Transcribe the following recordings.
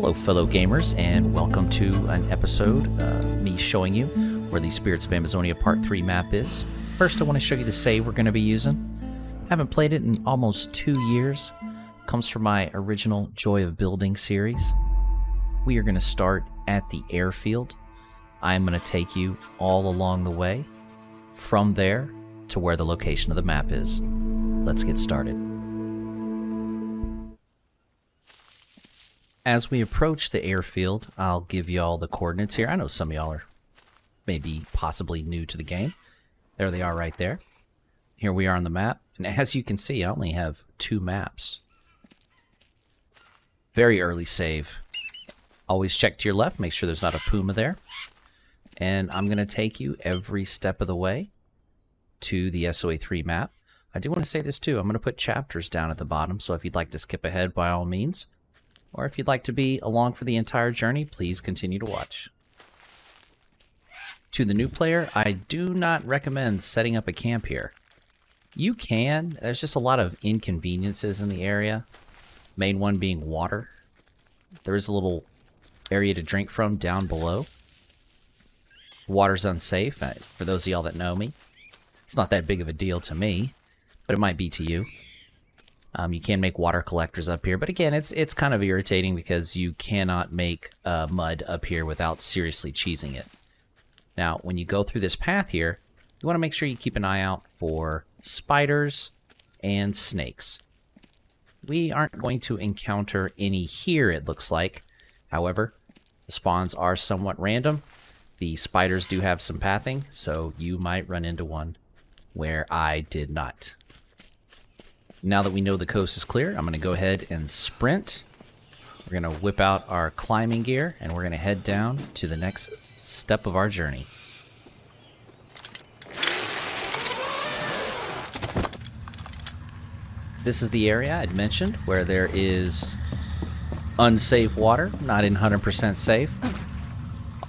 Hello fellow gamers, and welcome to an episode, me showing you where the Spirits of Amazonia Part 3 map is. First I want to show you the save we're going to be using. Haven't played it in almost 2 years. Comes from my original Joy of Building series. We are going to start at the airfield. I'm going to take you all along the way from there to where the location of the map is. Let's get started. As we approach the airfield, I'll give you all the coordinates here. I know some of y'all are maybe possibly new to the game. There they are right there. Here we are on the map. And as you can see, I only have 2 maps. Very early save. Always check to your left, make sure there's not a puma there. And I'm going to take you every step of the way to the SOA3 map. I do want to say this too. I'm going to put chapters down at the bottom, so if you'd like to skip ahead, by all means. Or if you'd like to be along for the entire journey, please continue to watch. To the new player, I do not recommend setting up a camp here. You can. There's just a lot of inconveniences in the area. Main one being water. There is a little area to drink from down below. Water's unsafe. For those of y'all that know me, it's not that big of a deal to me, but it might be to you. You can make water collectors up here, but again, it's kind of irritating because you cannot make mud up here without seriously cheesing it. Now, when you go through this path here, you want to make sure you keep an eye out for spiders and snakes. We aren't going to encounter any here, it looks like. However, the spawns are somewhat random. The spiders do have some pathing, so you might run into one where I did not. Now that we know the coast is clear, I'm going to go ahead and sprint. We're going to whip out our climbing gear, and we're going to head down to the next step of our journey. This is the area I'd mentioned where there is unsafe water, not in 100% safe.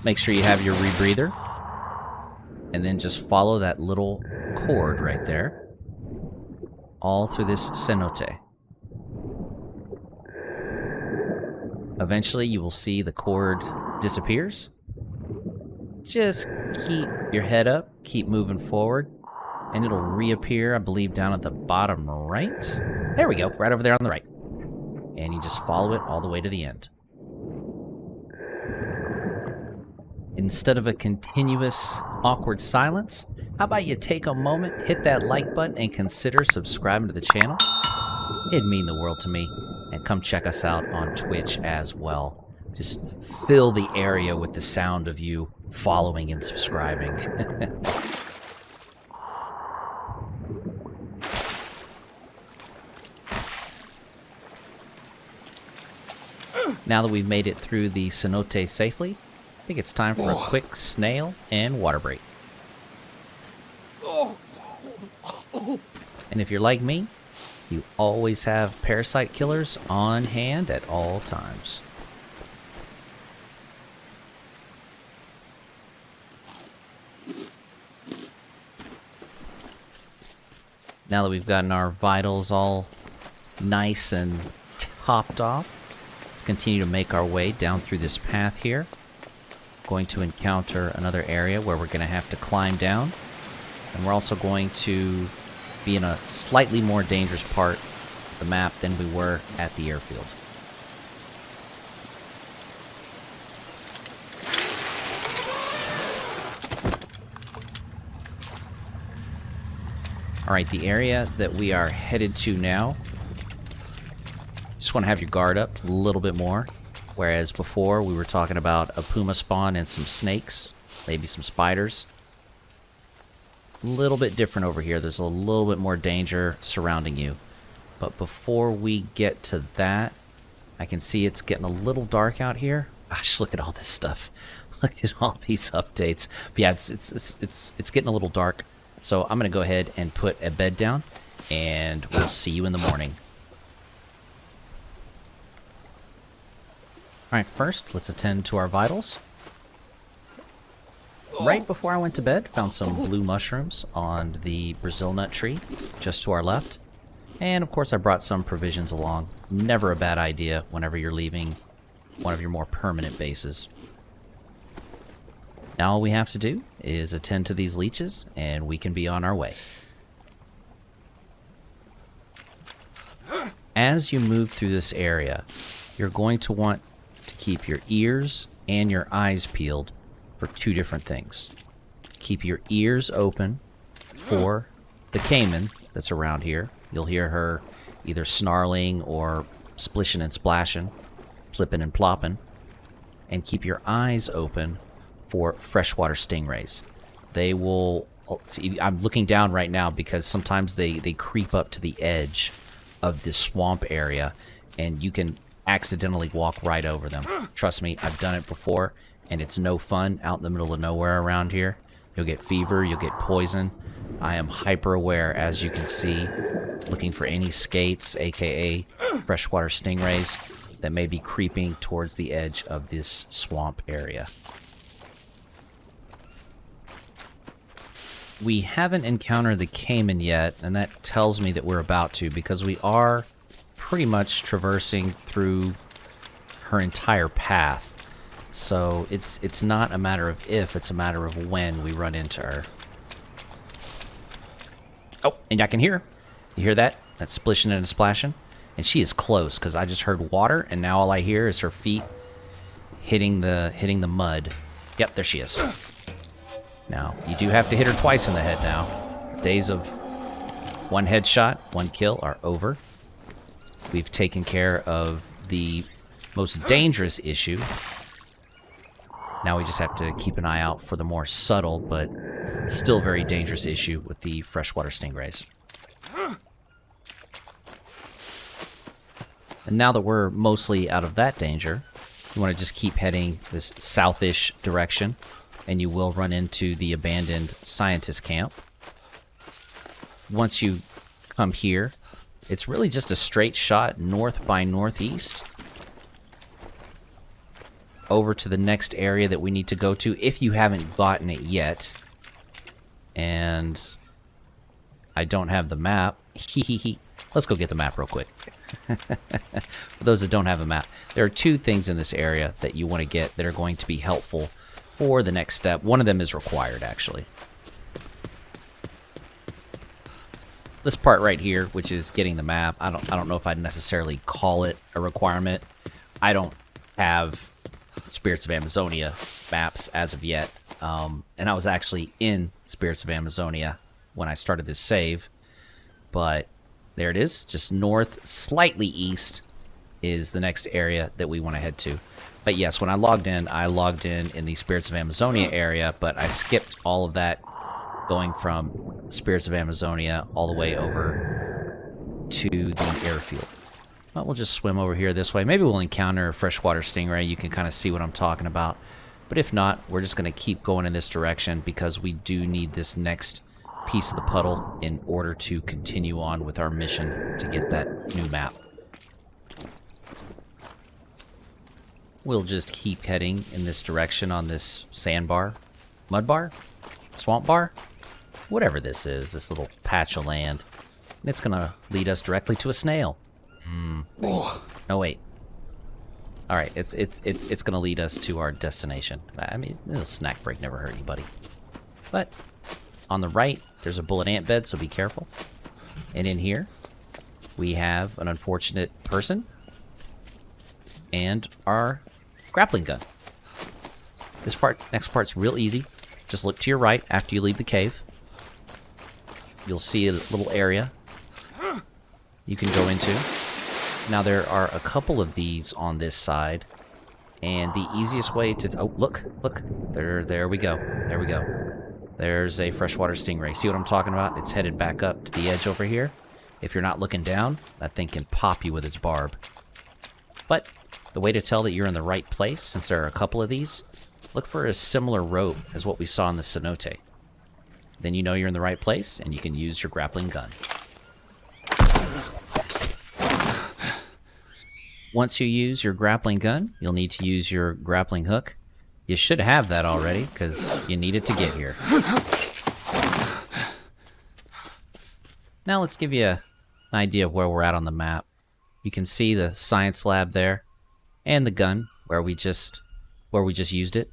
Make sure you have your rebreather, and then just follow that little cord right there. All through this cenote. Eventually you will see the cord disappears. Just keep your head up, keep moving forward, and it'll reappear, I believe, down at the bottom right. There we go, right over there on the right. And you just follow it all the way to the end. Instead of a continuous, awkward silence, how about you take a moment, hit that like button, and consider subscribing to the channel? It'd mean the world to me. And come check us out on Twitch as well. Just fill the area with the sound of you following and subscribing. Now that we've made it through the cenote safely, I think it's time for a quick snail and water break. And if you're like me, you always have parasite killers on hand at all times. Now that we've gotten our vitals all nice and topped off, let's continue to make our way down through this path here. Going to encounter another area where we're going to have to climb down. And we're also going to be in a slightly more dangerous part of the map than we were at the airfield. Alright, the area that we are headed to now, just want to have your guard up a little bit more. Whereas before we were talking about a puma spawn and some snakes, maybe some spiders. A little bit different over here. There's a little bit more danger surrounding you. But before we get to that, I can see it's getting a little dark out here. Gosh, look at all this stuff. Look at all these updates. But yeah, it's getting a little dark. So I'm going to go ahead and put a bed down, and we'll see you in the morning. Alright, first, let's attend to our vitals. Right before I went to bed, found some blue mushrooms on the Brazil nut tree, just to our left. And of course I brought some provisions along. Never a bad idea whenever you're leaving one of your more permanent bases. Now all we have to do is attend to these leeches, and we can be on our way. As you move through this area, you're going to want to keep your ears and your eyes peeled for two different things. Keep your ears open for the caiman that's around here. You'll hear her either snarling or splishing and splashing, flipping and plopping. And keep your eyes open for freshwater stingrays. They will... See, I'm looking down right now because sometimes they creep up to the edge of this swamp area, and you can accidentally walk right over them. Trust me, I've done it before, and it's no fun out in the middle of nowhere around here. You'll get fever, you'll get poison. I am hyper aware, as you can see, looking for any skates, aka freshwater stingrays, that may be creeping towards the edge of this swamp area. We haven't encountered the caiman yet, and that tells me that we're about to, because we are pretty much traversing through her entire path. So it's not a matter of if, it's a matter of when we run into her. Oh, and I can hear her. You hear that? That splishing and splashing? And she is close, because I just heard water, and now all I hear is her feet hitting the mud. Yep, there she is. Now, you do have to hit her twice in the head now. Days of one headshot, one kill are over. We've taken care of the most dangerous issue. Now we just have to keep an eye out for the more subtle, but still very dangerous issue with the freshwater stingrays. And now that we're mostly out of that danger, you want to just keep heading this southish direction, and you will run into the abandoned scientist camp. Once you come here, it's really just a straight shot north by northeast over to the next area that we need to go to, if you haven't gotten it yet. And I don't have the map. Let's go get the map real quick. For those that don't have a map, there are two things in this area that you want to get that are going to be helpful for the next step. One of them is required, actually. This part right here, which is getting the map, I don't know if I'd necessarily call it a requirement. I don't have Spirits of Amazonia maps as of yet, and I was actually in Spirits of Amazonia when I started this save, but there it is, just north, slightly east is the next area that we want to head to. But yes, when I logged in in the Spirits of Amazonia area, but I skipped all of that, going from Spirits of Amazonia all the way over to the airfield. Well, we'll just swim over here this way. Maybe we'll encounter a freshwater stingray. You can kind of see what I'm talking about. But if not, we're just going to keep going in this direction, because we do need this next piece of the puddle in order to continue on with our mission to get that new map. We'll just keep heading in this direction on this sandbar, mud bar, swamp bar, whatever this is, this little patch of land. And it's going to lead us directly to a snail. No, wait. All right, it's going to lead us to our destination. I mean, a little snack break never hurt anybody. But on the right, there's a bullet ant bed, so be careful. And in here, we have an unfortunate person and our grappling gun. Next part's real easy. Just look to your right after you leave the cave. You'll see a little area you can go into. Now there are a couple of these on this side, and the easiest way to... Oh, look. There we go. There we go. There's a freshwater stingray. See what I'm talking about? It's headed back up to the edge over here. If you're not looking down, that thing can pop you with its barb. But the way to tell that you're in the right place, since there are a couple of these, look for a similar rope as what we saw in the cenote. Then you know you're in the right place, and you can use your grappling gun. Once you use your grappling gun, you'll need to use your grappling hook. You should have that already, because you need it to get here. Now let's give you an idea of where we're at on the map. You can see the science lab there, and the gun where we just used it.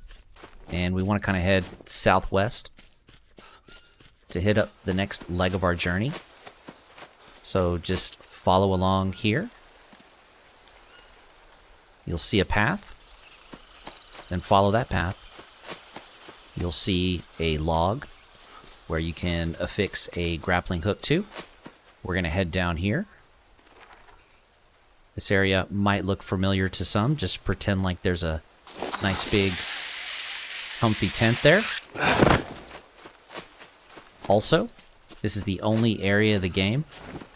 And we want to kind of head southwest to hit up the next leg of our journey. So just follow along here. You'll see a path. Then follow that path. You'll see a log where you can affix a grappling hook to. We're going to head down here. This area might look familiar to some. Just pretend like there's a nice big comfy tent there. Also, this is the only area of the game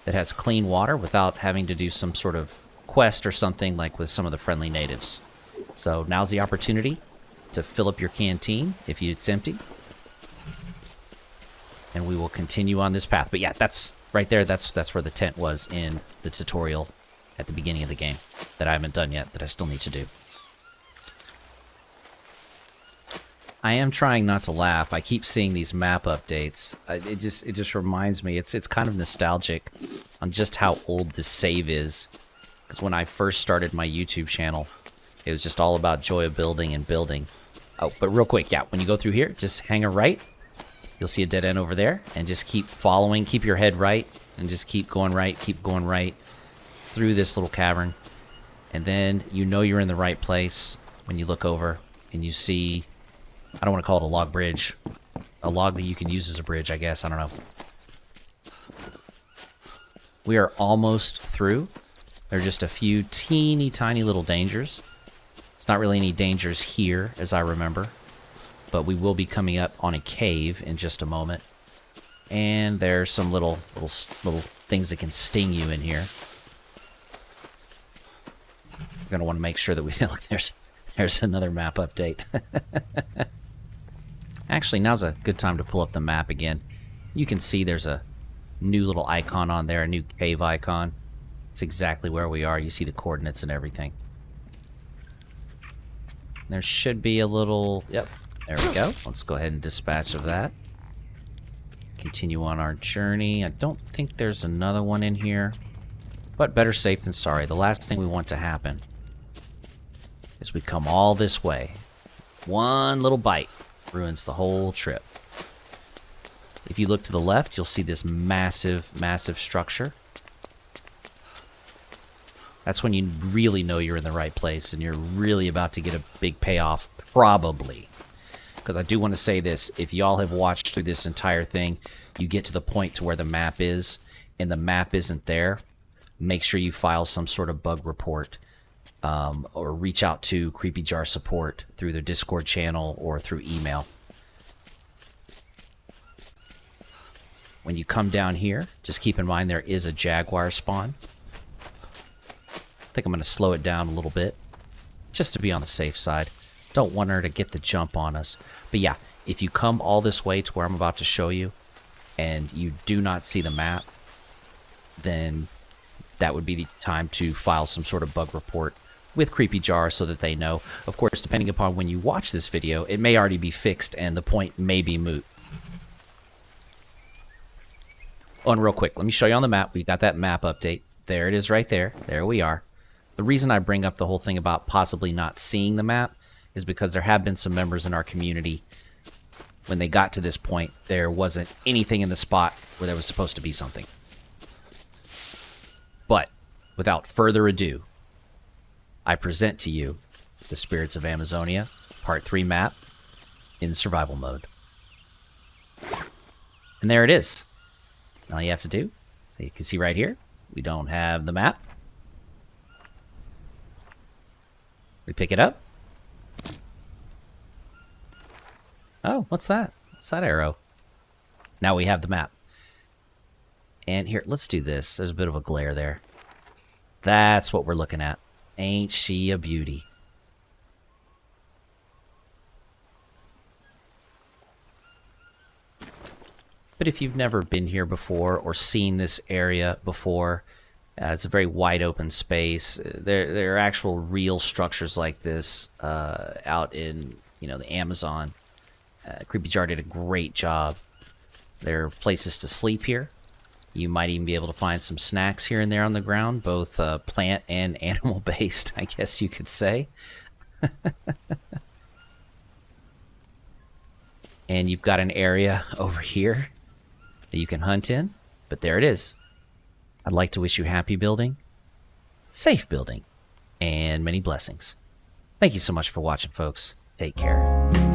that has clean water without having to do some sort of quest or something like with some of the friendly natives. So now's the opportunity to fill up your canteen if it's empty. And we will continue on this path. But yeah, that's right there. That's where the tent was in the tutorial at the beginning of the game that I haven't done yet, that I still need to do. I am trying not to laugh. I keep seeing these map updates. It just reminds me. It's kind of nostalgic on just how old this save is. Because when I first started my YouTube channel, it was just all about joy of building and building. Oh, but real quick, yeah, when you go through here, just hang a right. You'll see a dead end over there, and just keep following. Keep your head right, and just keep going right through this little cavern. And then you know you're in the right place when you look over and you see, I don't want to call it a log bridge, a log that you can use as a bridge, I guess. I don't know. We are almost through. There are just a few teeny tiny little dangers. It's not really any dangers here, as I remember. But we will be coming up on a cave in just a moment. And there's some little things that can sting you in here. We're going to want to make sure that we look, there's another map update. Actually, now's a good time to pull up the map again. You can see there's a new little icon on there, a new cave icon. It's exactly where we are. You see the coordinates and everything. There should be a little... Yep, there we go. Let's go ahead and dispatch of that. Continue on our journey. I don't think there's another one in here. But better safe than sorry. The last thing we want to happen is we come all this way. One little bite ruins the whole trip. If you look to the left, you'll see this massive, massive structure. That's when you really know you're in the right place and you're really about to get a big payoff, probably. Because I do want to say this, if y'all have watched through this entire thing, you get to the point to where the map is, and the map isn't there, make sure you file some sort of bug report, or reach out to Creepy Jar support through their Discord channel or through email. When you come down here, just keep in mind there is a jaguar spawn. I think I'm going to slow it down a little bit, just to be on the safe side. Don't want her to get the jump on us. But yeah, if you come all this way to where I'm about to show you, and you do not see the map, then that would be the time to file some sort of bug report with Creepy Jar so that they know. Of course, depending upon when you watch this video, it may already be fixed and the point may be moot. Oh, and real quick, let me show you on the map. We got that map update. There it is right there. There we are. The reason I bring up the whole thing about possibly not seeing the map is because there have been some members in our community, when they got to this point, there wasn't anything in the spot where there was supposed to be something. But without further ado, I present to you the Spirits of Amazonia Part 3 map in survival mode. And there it is. All you have to do, so you can see right here, we don't have the map. We pick it up. Oh, what's that? What's that arrow? Now we have the map. And here, let's do this. There's a bit of a glare there. That's what we're looking at. Ain't she a beauty? But if you've never been here before or seen this area before, it's a very wide open space. There are actual real structures like this out in, the Amazon. Creepy Jar did a great job. There are places to sleep here. You might even be able to find some snacks here and there on the ground, both plant and animal based, I guess you could say. And you've got an area over here that you can hunt in. But there it is. I'd like to wish you happy building, safe building, and many blessings. Thank you so much for watching, folks. Take care.